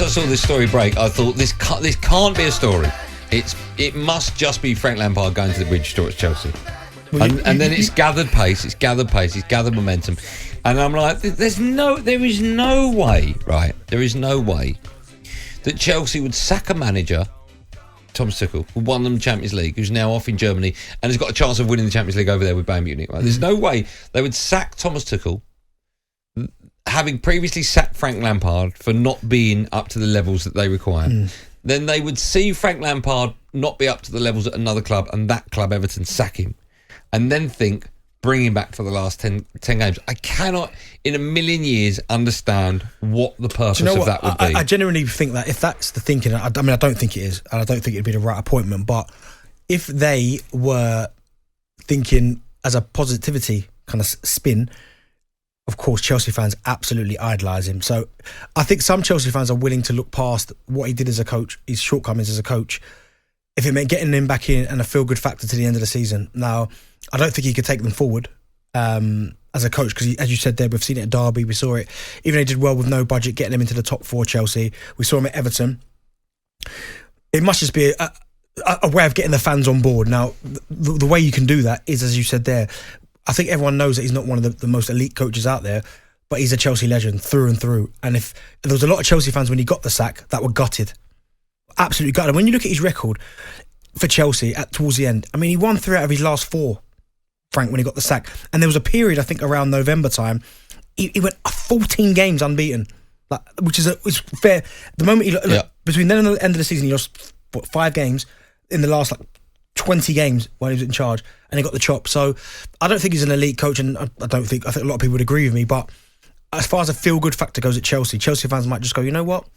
as I saw this story break, I thought this can't be a story. It must just be Frank Lampard going to the bridge store at Chelsea. And then it's gathered pace, it's gathered momentum. And I'm like, there is no way, right? There is no way that Chelsea would sack a manager, Thomas Tuchel, who won them Champions League, who's now off in Germany and has got a chance of winning the Champions League over there with Bayern Munich. Right? There's no way they would sack Thomas Tuchel, having previously sacked Frank Lampard for not being up to the levels that they require. Then they would see Frank Lampard not be up to the levels at another club, and that club, Everton, sack him, and then think, bring him back for the last 10 games. I cannot, in a million years, understand what the purpose of that would be. I genuinely think that if that's the thinking, I mean, I don't think it is, and I don't think it'd be the right appointment, but if they were thinking as a positivity kind of spin, of course, Chelsea fans absolutely idolise him. So I think some Chelsea fans are willing to look past what he did as a coach, his shortcomings as a coach, if it meant getting him back in and a feel-good factor to the end of the season. Now, I don't think he could take them forward as a coach, because as you said there, we've seen it at Derby, we saw it, even though he did well with no budget, getting him into the top 4 Chelsea. We saw him at Everton. It must just be a way of getting the fans on board. Now, the way you can do that is, as you said there, I think everyone knows that he's not one of the most elite coaches out there, but he's a Chelsea legend through and through. And if there was a lot of Chelsea fans when he got the sack that were gutted, absolutely gutted. When you look at his record for Chelsea towards the end, I mean, he won 3 out of his last 4, Frank, when he got the sack. And there was a period, I think, around November time, he went 14 games unbeaten, which is fair. The moment between then and the end of the season, he lost 5 games in the last 20 games when he was in charge, and he got the chop. So I don't think he's an elite coach, and I think a lot of people would agree with me. But as far as a feel-good factor goes at Chelsea fans might just go, you know what?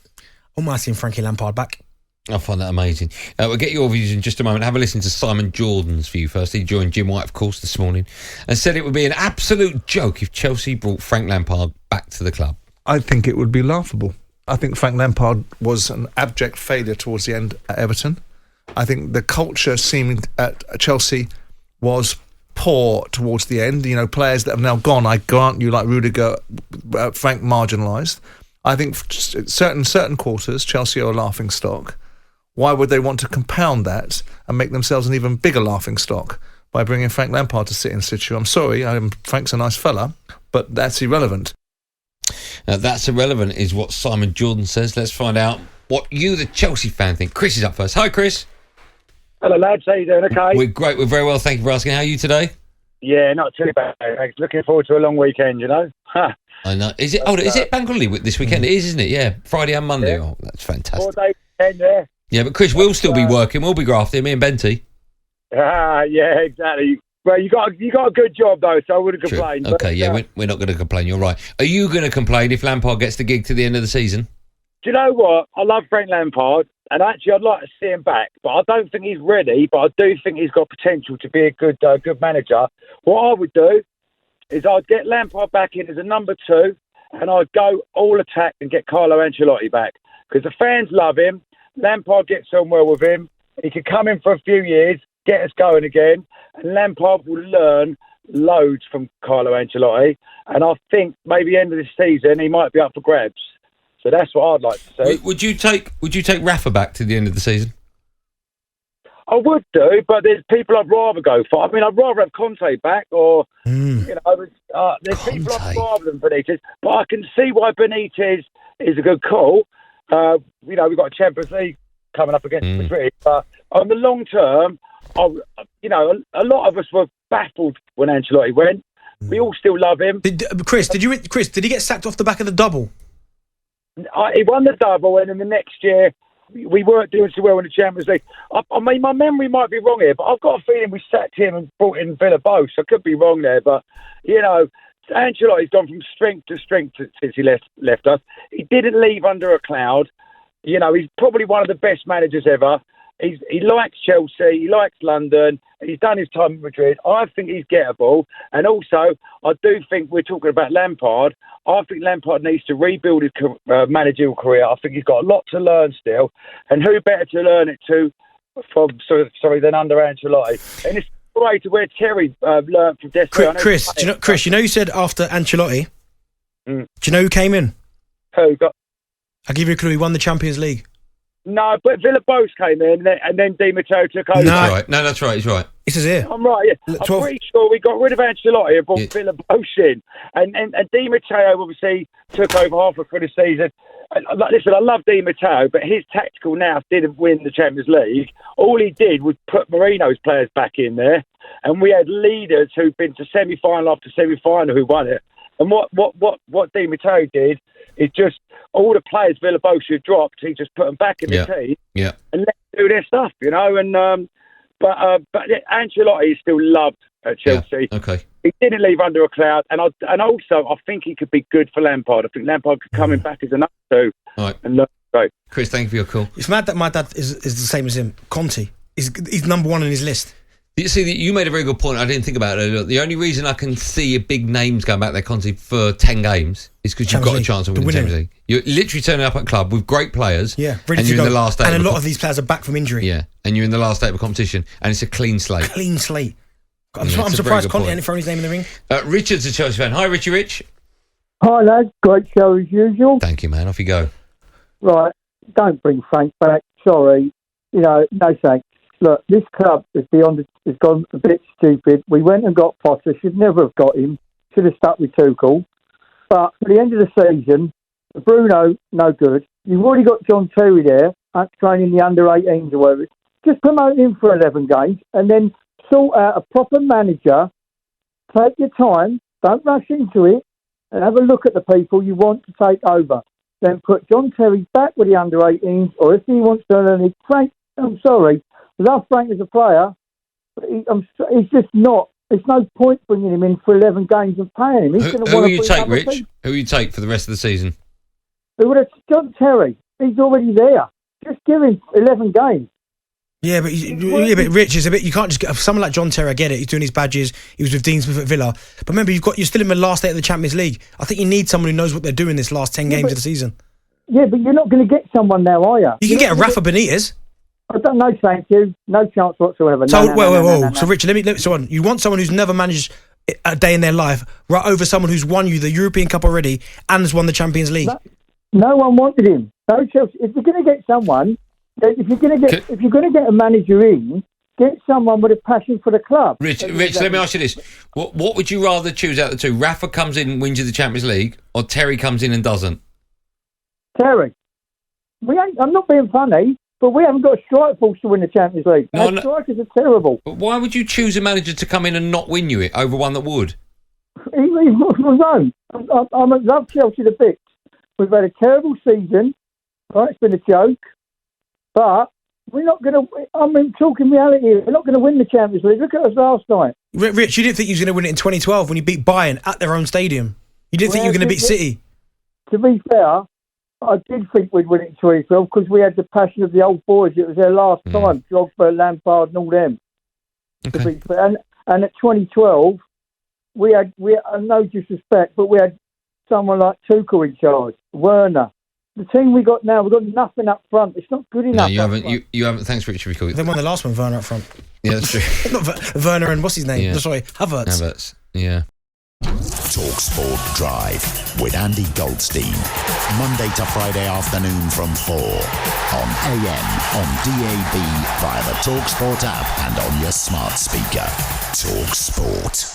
I might see Frankie Lampard back. I find that amazing. We'll get your views in just a moment. Have a listen to Simon Jordan's view first. He joined Jim White, of course, this morning, and said it would be an absolute joke if Chelsea brought Frank Lampard back to the club. I think it would be laughable. I think Frank Lampard was an abject failure towards the end at Everton. I think the culture seemed at Chelsea was poor towards the end. You know, players that have now gone, I grant you, like Rudiger, Frank marginalised. I think certain quarters, Chelsea are a laughing stock. Why would they want to compound that and make themselves an even bigger laughing stock by bringing Frank Lampard to sit in situ? I'm sorry, Frank's a nice fella, but that's irrelevant. That's irrelevant is what Simon Jordan says. Let's find out what you, the Chelsea fan, think. Chris is up first. Hi, Chris. Hello, lads. How you doing? Okay. We're great. We're very well. Thank you for asking. How are you today? Yeah, not too bad. Looking forward to a long weekend, you know. I know. Is it Bank Holiday this weekend? It is, isn't it? Yeah, Friday and Monday. Yeah. Oh, that's fantastic. 4 days weekend, yeah. Yeah, but Chris, we'll still be working. We'll be grafting, me and Benty. Yeah, exactly. Well, you got a good job though, so I wouldn't complain. Okay, yeah, we're not going to complain. You're right. Are you going to complain if Lampard gets the gig to the end of the season? Do you know what? I love Frank Lampard, and actually, I'd like to see him back, but I don't think he's ready. But I do think he's got potential to be a good manager. What I would do is I'd get Lampard back in as a number 2, and I'd go all attack and get Carlo Ancelotti back, because the fans love him. Lampard gets on well with him. He could come in for a few years, get us going again, and Lampard will learn loads from Carlo Ancelotti. And I think maybe end of this season he might be up for grabs. So that's what I'd like to see. Would you take Rafa back to the end of the season? I would do, but there's people I'd rather go for. I mean, I'd rather have Conte back, or you know, there's Conte. people I'd rather than Benitez. But I can see why Benitez is a good call. You know, we've got a Champions League coming up against Madrid. But on the long term, you know, a lot of us were baffled when Ancelotti went. We all still love him. Chris, did he get sacked off the back of the double? He won the double, and in the next year, we weren't doing so well in the Champions League. I mean, my memory might be wrong here, but I've got a feeling we sacked him and brought in Villa both. So I could be wrong there, but, you know, Ancelotti's gone from strength to strength since he left us. He didn't leave under a cloud. You know, he's probably one of the best managers ever. He likes Chelsea, he likes London, he's done his time in Madrid. I think he's gettable. And also, I do think we're talking about Lampard. I think Lampard needs to rebuild his managerial career. I think he's got a lot to learn still. And who better to learn it than under Ancelotti? And it's the way to where Terry learned from Desiree. Chris, you know you said after Ancelotti, do you know who came in? Who? I'll give you a clue. He won the Champions League. No, but Villa Boas came in, and then Di Matteo took over. That's right. No, that's right. He's right. This is here. I'm right. Yeah. I'm pretty sure we got rid of Ancelotti and brought Villa Boas in, and Di Matteo obviously took over halfway through the season. Listen, I love Di Matteo, but his tactical nous didn't win the Champions League. All he did was put Mourinho's players back in there, and we had leaders who've been to semi-final after semi-final who won it. And what Di Matteo did is just all the players Villa Boas had dropped, he just put them back in the team and let them do their stuff, you know. And but Ancelotti is still loved at Chelsea. Yeah. Okay. He didn't leave under a cloud, and also I think he could be good for Lampard. I think Lampard could come in back as a number two. All right. And so. Chris, thank you for your call. It's mad that my dad is the same as him. Conte. He's number one on his list. You see, you made a very good point. I didn't think about it. The only reason I can see big names going back there, Conte, for 10 games is because you've got a chance of winning the Champions League. You're literally turning up at a club with great players, ready and you're in the last day. And a lot of these players are back from injury. Yeah, and you're in the last day of a competition, and it's a clean slate. Clean slate. I'm surprised Conte hadn't thrown his name in the ring. Richard's a Chelsea fan. Hi, Richie Rich. Hi, lads. Great show as usual. Thank you, man. Off you go. Right. Don't bring Frank back. Sorry. You know, no thanks. Look, this club has gone a bit stupid. We went and got Potter. Should never have got him. Should have stuck with Tuchel. But for the end of the season, Bruno, no good. You've already got John Terry there, training the under-18s or whatever. Just promote him for 11 games and then sort out a proper manager. Take your time. Don't rush into it. And have a look at the people you want to take over. Then put John Terry back with the under-18s, or if he wants to learn it, Frank, I'm sorry. Love Frank as a player, but he's just not. There's no point bringing him in for 11 games and paying him. Who will you take, Rich? Who will you take for the rest of the season? Who would have John Terry? He's already there. Just give him 11 games. Yeah, but Rich is a bit. You can't just get someone like John Terry. I get it. He's doing his badges. He was with Dean Smith at Villa. But remember, you're still in the last 8 of the Champions League. I think you need someone who knows what they're doing this last 10 games of the season. Yeah, but you're not going to get someone now, are you? You can get a Rafa Benitez. I don't know, thank you. No chance whatsoever. So, whoa. So, Richard, let me. So, you want someone who's never managed a day in their life, right over someone who's won you the European Cup already and has won the Champions League. No one wanted him. No Chelsea. If you're going to get someone, if you're going to get a manager in, get someone with a passion for the club. Rich, let me ask you this: what would you rather choose out of the two? Rafa comes in and wins you the Champions League, or Terry comes in and doesn't? Terry. I'm not being funny. But we haven't got a strike force to win the Champions League. Our strikers are terrible. But why would you choose a manager to come in and not win you it over one that would? I love Chelsea to bits. We've had a terrible season. Right, it's been a joke. But we're not going to... I mean, talking reality, we're not going to win the Champions League. Look at us last night. Rich, you didn't think you was going to win it in 2012 when you beat BeIN at their own stadium. You didn't think you were going to beat City. To be fair... I did think we'd win it in 2012 because we had the passion of the old boys. It was their last time, Drogba, Lampard and all them. Okay. And at 2012, we had no disrespect, but we had someone like Tuchel in charge, Werner. The team we got now, we've got nothing up front. It's not good enough. No, you haven't. You haven't. Thanks, Richard. They won the last one, Werner up front. Yeah, that's true. Not Werner and what's his name? Yeah. Sorry, Havertz. Yeah. talkSPORT Drive with Andy Goldstein. Monday to Friday afternoon from 4 on AM, on DAB, via the talkSPORT app and on your smart speaker. talkSPORT.